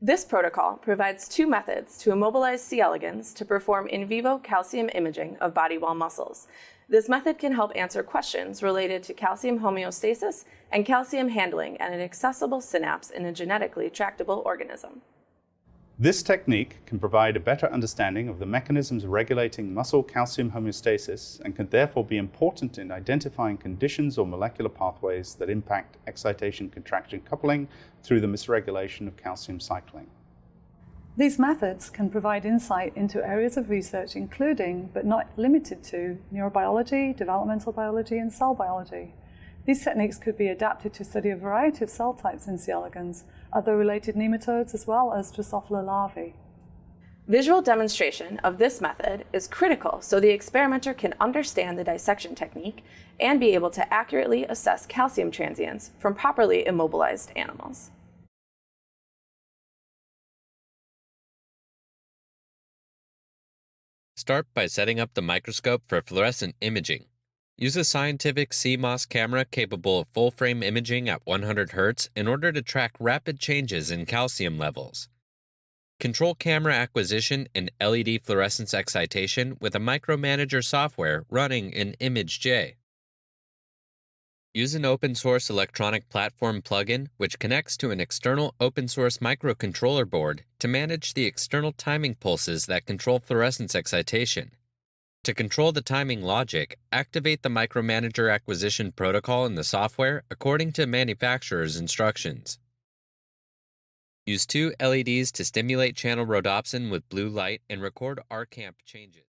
This protocol provides two methods to immobilize C. elegans to perform in vivo calcium imaging of body wall muscles. This method can help answer questions related to calcium homeostasis and calcium handling at an accessible synapse in a genetically tractable organism. This technique can provide a better understanding of the mechanisms regulating muscle calcium homeostasis and can therefore be important in identifying conditions or molecular pathways that impact excitation-contraction coupling through the misregulation of calcium cycling. These methods can provide insight into areas of research including, but not limited to, neurobiology, developmental biology, and cell biology. These techniques could be adapted to study a variety of cell types in C. elegans, other related nematodes, as well as Drosophila larvae. Visual demonstration of this method is critical so the experimenter can understand the dissection technique and be able to accurately assess calcium transients from properly immobilized animals. Start by setting up the microscope for fluorescent imaging. Use a scientific CMOS camera capable of full-frame imaging at 100 Hz in order to track rapid changes in calcium levels. Control camera acquisition and LED fluorescence excitation with a micromanager software running in ImageJ. Use an open-source electronic platform plugin which connects to an external open-source microcontroller board to manage the external timing pulses that control fluorescence excitation. To control the timing logic, activate the micromanager acquisition protocol in the software according to manufacturer's instructions. Use two LEDs to stimulate channel rhodopsin with blue light and record RCamp changes.